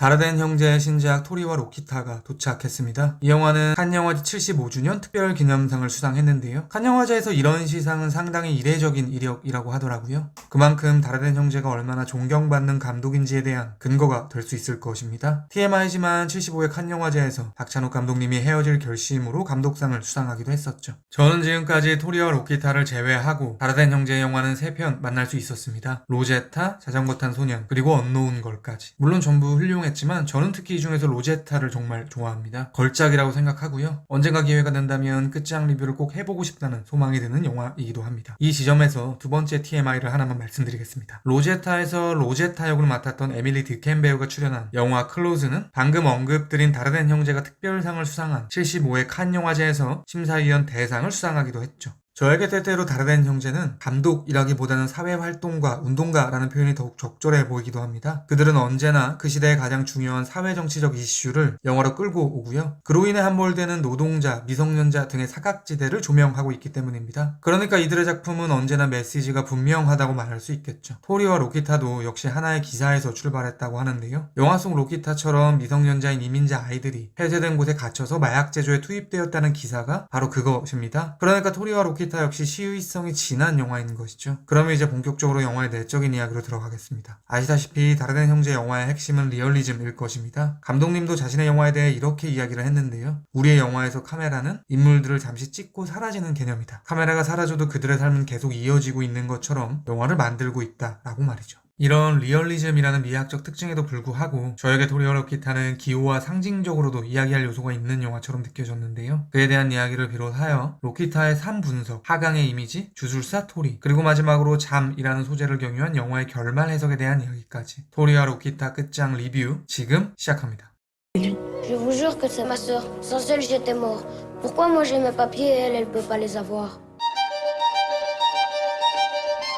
다르덴 형제의 신작 토리와 로키타가 도착했습니다. 이 영화는 칸 영화제 75주년 특별 기념상을 수상했는데요. 칸 영화제에서 이런 시상은 상당히 이례적인 이력이라고 하더라고요. 그만큼 다르덴 형제가 얼마나 존경받는 감독인지에 대한 근거가 될 수 있을 것입니다. TMI지만 75회 칸 영화제에서 박찬욱 감독님이 헤어질 결심으로 감독상을 수상하기도 했었죠. 저는 지금까지 토리와 로키타를 제외하고 다르덴 형제의 영화는 3편 만날 수 있었습니다. 로제타, 자전거 탄 소년, 그리고 언노운 걸까지. 물론 전부 훌륭했지만 저는 특히 이 중에서 로제타를 정말 좋아합니다. 걸작이라고 생각하고요. 언젠가 기회가 된다면 끝장 리뷰를 꼭 해보고 싶다는 소망이 드는 영화이기도 합니다. 이 지점에서 두 번째 TMI를 하나만 말씀드리겠습니다. 로제타에서 로제타 역을 맡았던 에밀리 드켄 배우가 출연한 영화 클로즈는 방금 언급드린 다르덴 형제가 특별상을 수상한 75회 칸 영화제에서 심사위원 대상을 수상하기도 했죠. 저에게 때때로 다르덴 형제는 감독이라기보다는 사회활동가, 운동가라는 표현이 더욱 적절해 보이기도 합니다. 그들은 언제나 그 시대의 가장 중요한 사회정치적 이슈를 영화로 끌고 오고요. 그로 인해 함몰되는 노동자, 미성년자 등의 사각지대를 조명하고 있기 때문입니다. 그러니까 이들의 작품은 언제나 메시지가 분명하다고 말할 수 있겠죠. 토리와 로키타도 역시 하나의 기사에서 출발했다고 하는데요. 영화 속 로키타처럼 미성년자인 이민자 아이들이 폐쇄된 곳에 갇혀서 마약 제조에 투입되었다는 기사가 바로 그것입니다. 그러니까 토리와 로키타 역시 시의성이 진한 영화인 것이죠. 그러면 이제 본격적으로 영화의 내적인 이야기로 들어가겠습니다. 아시다시피 다르덴 형제 영화의 핵심은 리얼리즘일 것입니다. 감독님도 자신의 영화에 대해 이렇게 이야기를 했는데요. 우리의 영화에서 카메라는 인물들을 잠시 찍고 사라지는 개념이다. 카메라가 사라져도 그들의 삶은 계속 이어지고 있는 것처럼 영화를 만들고 있다라고 말이죠. 이런 리얼리즘이라는 미학적 특징에도 불구하고 저에게 토리와 로키타는 기호와 상징적으로도 이야기할 요소가 있는 영화처럼 느껴졌는데요. 그에 대한 이야기를 비롯하여 로키타의 삶 분석, 하강의 이미지, 주술사 토리, 그리고 마지막으로 잠이라는 소재를 경유한 영화의 결말 해석에 대한 이야기까지 토리와 로키타 끝장 리뷰 지금 시작합니다. Je vous jure que c'est ma sœur. Sans elle, j'étais mort. Pourquoi moi j'ai mes papiers et elle, elle peut pas les avoir?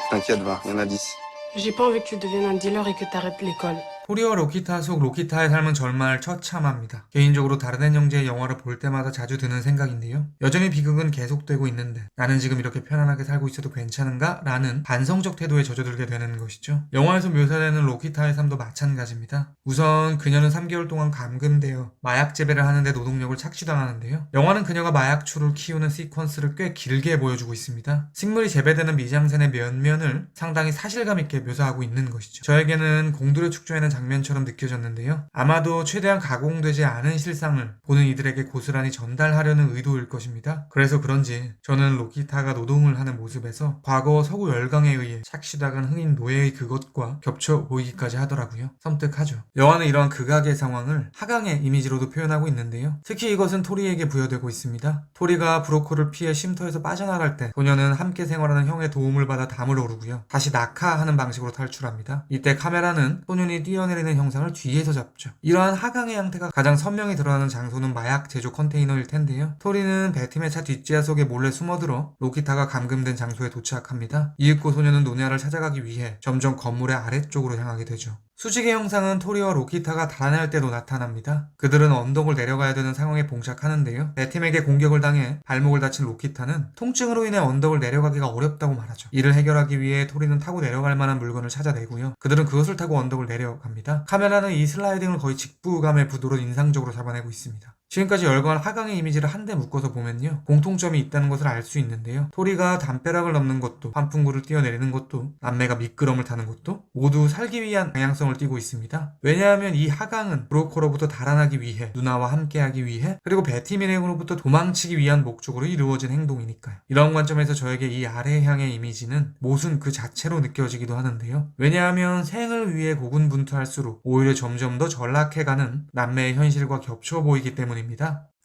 T'inquiète, va, il y en a 10. J'ai pas envie que tu deviennes un dealer et que t'arrêtes l'école. 토리와 로키타 속 로키타의 삶은 정말 처참합니다. 개인적으로 다르덴 형제의 영화를 볼 때마다 자주 드는 생각인데요. 여전히 비극은 계속되고 있는데 나는 지금 이렇게 편안하게 살고 있어도 괜찮은가? 라는 반성적 태도에 젖어들게 되는 것이죠. 영화에서 묘사되는 로키타의 삶도 마찬가지입니다. 우선 그녀는 3개월 동안 감금되어 마약 재배를 하는데 노동력을 착취당하는데요. 영화는 그녀가 마약추를 키우는 시퀀스를 꽤 길게 보여주고 있습니다. 식물이 재배되는 미장센의 면면을 상당히 사실감 있게 묘사하고 있는 것이죠. 저에게는 공들여 축조에는 장면처럼 느껴졌는데요. 아마도 최대한 가공되지 않은 실상을 보는 이들에게 고스란히 전달하려는 의도일 것입니다. 그래서 그런지 저는 로키타가 노동을 하는 모습에서 과거 서구 열강에 의해 착취당한 흑인 노예의 그것과 겹쳐 보이기까지 하더라고요. 섬뜩하죠. 영화는 이러한 극악의 상황을 하강의 이미지로도 표현하고 있는데요. 특히 이것은 토리에게 부여되고 있습니다. 토리가 브로커를 피해 쉼터에서 빠져나갈 때 소녀는 함께 생활하는 형의 도움을 받아 담을 오르고요. 다시 낙하하는 방식으로 탈출합니다. 이때 카메라는 소년이 뛰어내리는 형상을 뒤에서 잡죠. 이러한 하강의 형태가 가장 선명히 드러나는 장소는 마약 제조 컨테이너일 텐데요. 토리는 배팀의 차 뒷지하 속에 몰래 숨어들어 로키타가 감금된 장소에 도착합니다. 이윽고 소녀는 노냐를 찾아가기 위해 점점 건물의 아래쪽으로 향하게 되죠. 수직의 형상은 토리와 로키타가 달아날 때도 나타납니다. 그들은 언덕을 내려가야 되는 상황에 봉착하는데요. 배팀에게 공격을 당해 발목을 다친 로키타는 통증으로 인해 언덕을 내려가기가 어렵다고 말하죠. 이를 해결하기 위해 토리는 타고 내려갈 만한 물건을 찾아내고요. 그들은 그것을 타고 언덕을 내려갑니다. 카메라는 이 슬라이딩을 거의 직부감의 부도로 인상적으로 잡아내고 있습니다. 지금까지 열거한 하강의 이미지를 한데 묶어서 보면요. 공통점이 있다는 것을 알 수 있는데요. 토리가 담벼락을 넘는 것도, 환풍구를 뛰어내리는 것도, 남매가 미끄럼을 타는 것도 모두 살기 위한 방향성을 띠고 있습니다. 왜냐하면 이 하강은 브로커로부터 달아나기 위해, 누나와 함께하기 위해, 그리고 배팀 일행으로부터 도망치기 위한 목적으로 이루어진 행동이니까요. 이런 관점에서 저에게 이 아래향의 이미지는 모순 그 자체로 느껴지기도 하는데요. 왜냐하면 생을 위해 고군분투할수록 오히려 점점 더 전락해가는 남매의 현실과 겹쳐 보이기 때문입니다.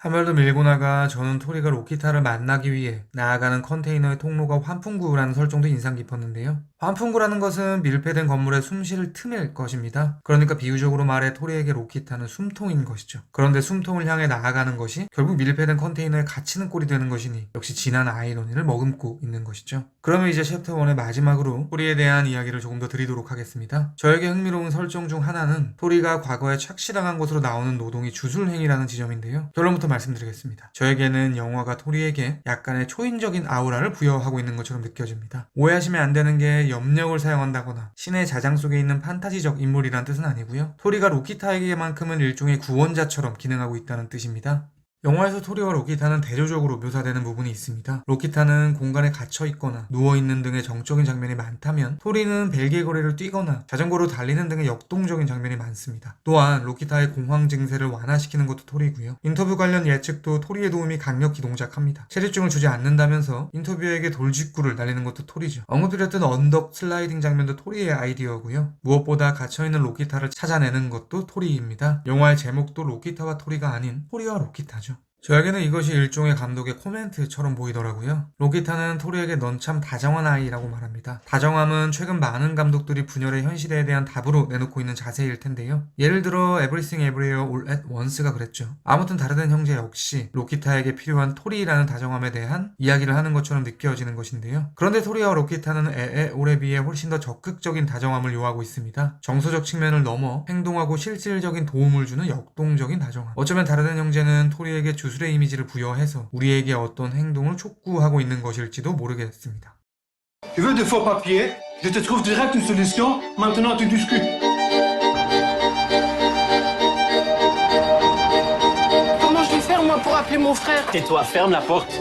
한 발 더 밀고 나가 저는 토리가 로키타를 만나기 위해 나아가는 컨테이너의 통로가 환풍구라는 설정도 인상 깊었는데요. 환풍구라는 것은 밀폐된 건물의 숨쉴 틈일 것입니다. 그러니까 비유적으로 말해 토리에게 로키타는 숨통인 것이죠. 그런데 숨통을 향해 나아가는 것이 결국 밀폐된 컨테이너에 갇히는 꼴이 되는 것이니 역시 진한 아이러니를 머금고 있는 것이죠. 그러면 이제 챕터 1의 마지막으로 토리에 대한 이야기를 조금 더 드리도록 하겠습니다. 저에게 흥미로운 설정 중 하나는 토리가 과거에 착취당한 것으로 나오는 노동이 주술행위라는 지점인데요. 결론부터 말씀드리겠습니다. 저에게는 영화가 토리에게 약간의 초인적인 아우라를 부여하고 있는 것처럼 느껴집니다. 오해하시면 안 되는 게 신의 염력을 사용한다거나 신의 자장 속에 있는 판타지적 인물이란 뜻은 아니고요. 토리가 로키타에게만큼은 일종의 구원자처럼 기능하고 있다는 뜻입니다. 영화에서 토리와 로키타는 대조적으로 묘사되는 부분이 있습니다. 로키타는 공간에 갇혀있거나 누워있는 등의 정적인 장면이 많다면 토리는 벨기에 거리를 뛰거나 자전거로 달리는 등의 역동적인 장면이 많습니다. 또한 로키타의 공황 증세를 완화시키는 것도 토리고요. 인터뷰 관련 예측도 토리의 도움이 강력히 동작합니다. 체류증을 주지 않는다면서 인터뷰어에게 돌직구를 날리는 것도 토리죠. 언급드렸던 언덕 슬라이딩 장면도 토리의 아이디어고요. 무엇보다 갇혀있는 로키타를 찾아내는 것도 토리입니다. 영화의 제목도 로키타와 토리가 아닌 토리와 로키타죠. 저에게는 이것이 일종의 감독의 코멘트처럼 보이더라고요. 로키타는 토리에게 넌 참 다정한 아이라고 말합니다. 다정함은 최근 많은 감독들이 분열의 현실에 대한 답으로 내놓고 있는 자세일 텐데요. 예를 들어 Everything Everywhere All at Once가 그랬죠. 아무튼 다르된 형제 역시 로키타에게 필요한 토리라는 다정함에 대한 이야기를 하는 것처럼 느껴지는 것인데요. 그런데 토리와 로키타는 에에올에 비해 훨씬 더 적극적인 다정함을 요하고 있습니다. 정서적 측면을 넘어 행동하고 실질적인 도움을 주는 역동적인 다정함. 어쩌면 다르된 형제는 토리에게 주술의 이미지를 부여해서 우리에게 어떤 행동을 촉구하고 있는 것일지도 모르겠습니다. Tu veux des faux papiers? Je te trouve direct une solution. Maintenant, tu discutes. Comment je vais faire, moi, pour appeler mon frère? Tais-toi, ferme la porte.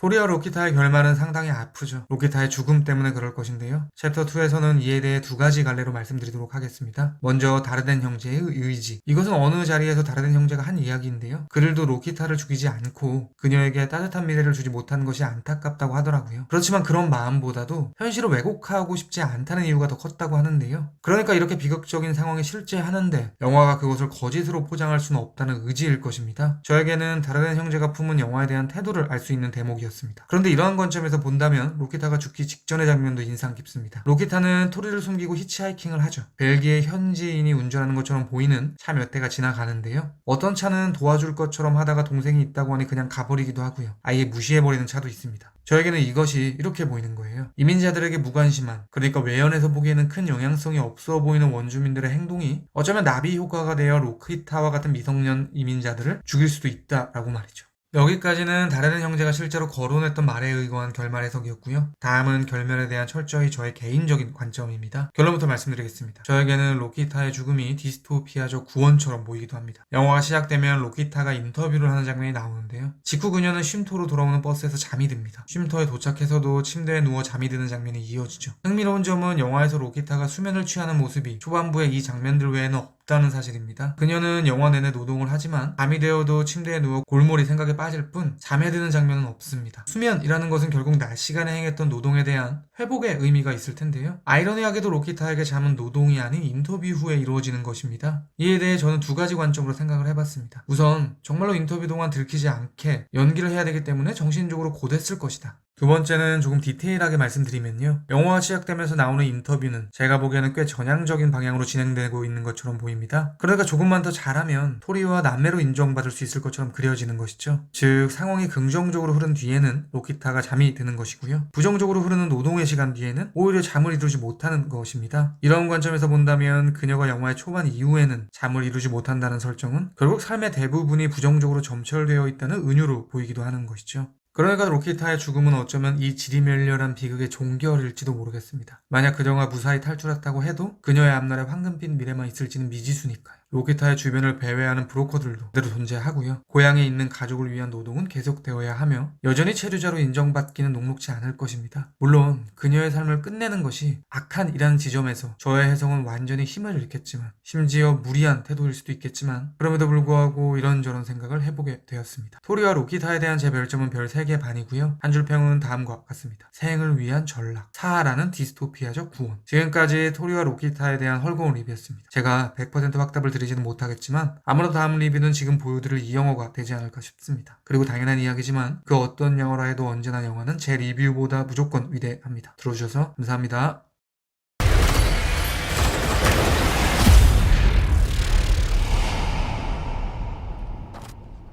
토리와 로키타의 결말은 상당히 아프죠. 로키타의 죽음 때문에 그럴 것인데요. 챕터 2에서는 이에 대해 두 가지 갈래로 말씀드리도록 하겠습니다. 먼저 다르덴 형제의 의지. 이것은 어느 자리에서 다르덴 형제가 한 이야기인데요. 그들도 로키타를 죽이지 않고 그녀에게 따뜻한 미래를 주지 못한 것이 안타깝다고 하더라고요. 그렇지만 그런 마음보다도 현실을 왜곡하고 싶지 않다는 이유가 더 컸다고 하는데요. 그러니까 이렇게 비극적인 상황이 실제하는데 영화가 그것을 거짓으로 포장할 수는 없다는 의지일 것입니다. 저에게는 다르덴 형제가 품은 영화에 대한 태도를 알 수 있는 대목이었습니다. 그런데 이러한 관점에서 본다면 로키타가 죽기 직전의 장면도 인상 깊습니다. 로키타는 토리를 숨기고 히치하이킹을 하죠. 벨기에 현지인이 운전하는 것처럼 보이는 차 몇 대가 지나가는데요. 어떤 차는 도와줄 것처럼 하다가 동생이 있다고 하니 그냥 가버리기도 하고요. 아예 무시해버리는 차도 있습니다. 저에게는 이것이 이렇게 보이는 거예요. 이민자들에게 무관심한, 그러니까 외연에서 보기에는 큰 영향성이 없어 보이는 원주민들의 행동이 어쩌면 나비 효과가 되어 로키타와 같은 미성년 이민자들을 죽일 수도 있다라고 말이죠. 여기까지는 다르덴 형제가 실제로 거론했던 말에 의거한 결말 해석이었고요. 다음은 결말에 대한 철저히 저의 개인적인 관점입니다. 결론부터 말씀드리겠습니다. 저에게는 로키타의 죽음이 디스토피아적 구원처럼 보이기도 합니다. 영화가 시작되면 로키타가 인터뷰를 하는 장면이 나오는데요. 직후 그녀는 쉼터로 돌아오는 버스에서 잠이 듭니다. 쉼터에 도착해서도 침대에 누워 잠이 드는 장면이 이어지죠. 흥미로운 점은 영화에서 로키타가 수면을 취하는 모습이 초반부의 이 장면들 외에는 없다는 사실입니다. 그녀는 영화 내내 노동을 하지만 밤이 되어도 침대에 누워 골몰이 생각에 빠질 뿐 잠에 드는 장면은 없습니다. 수면이라는 것은 결국 낮 시간에 행했던 노동에 대한 회복의 의미가 있을 텐데요. 아이러니하게도 로키타에게 잠은 노동이 아닌 인터뷰 후에 이루어지는 것입니다. 이에 대해 저는 두 가지 관점으로 생각을 해봤습니다. 우선 정말로 인터뷰 동안 들키지 않게 연기를 해야 되기 때문에 정신적으로 고됐을 것이다. 두 번째는 조금 디테일하게 말씀드리면요. 영화가 시작되면서 나오는 인터뷰는 제가 보기에는 꽤 전향적인 방향으로 진행되고 있는 것처럼 보입니다. 그러니까 조금만 더 잘하면 토리와 남매로 인정받을 수 있을 것처럼 그려지는 것이죠. 즉 상황이 긍정적으로 흐른 뒤에는 로키타가 잠이 드는 것이고요. 부정적으로 흐르는 노동의 시간 뒤에는 오히려 잠을 이루지 못하는 것입니다. 이런 관점에서 본다면 그녀가 영화의 초반 이후에는 잠을 이루지 못한다는 설정은 결국 삶의 대부분이 부정적으로 점철되어 있다는 은유로 보이기도 하는 것이죠. 그러니까 로키타의 죽음은 어쩌면 이 지리멸렬한 비극의 종결일지도 모르겠습니다. 만약 그녀가 무사히 탈출했다고 해도 그녀의 앞날에 황금빛 미래만 있을지는 미지수니까요. 로키타의 주변을 배회하는 브로커들도 그대로 존재하고요. 고향에 있는 가족을 위한 노동은 계속되어야 하며 여전히 체류자로 인정받기는 녹록지 않을 것입니다. 물론 그녀의 삶을 끝내는 것이 악한 이라는 지점에서 저의 해석은 완전히 힘을 잃겠지만 심지어 무리한 태도일 수도 있겠지만 그럼에도 불구하고 이런저런 생각을 해보게 되었습니다. 토리와 로키타에 대한 제 별점은 별 3개 반이고요. 한 줄 평은 다음과 같습니다. 생을 위한 전락, 사하라는 디스토피아적 구원. 지금까지 토리와 로키타에 대한 헐거운 리뷰였습니다. 제가 100% 확답을 드리지는 못하겠지만 아무래도 다음 리뷰는 지금 보여드릴 이 영화가 되지 않을까 싶습니다. 그리고 당연한 이야기지만 그 어떤 영화라 해도 언제나 영화는 제 리뷰보다 무조건 위대합니다. 들어주셔서 감사합니다.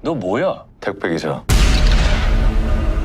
너 뭐야? 택배 기사.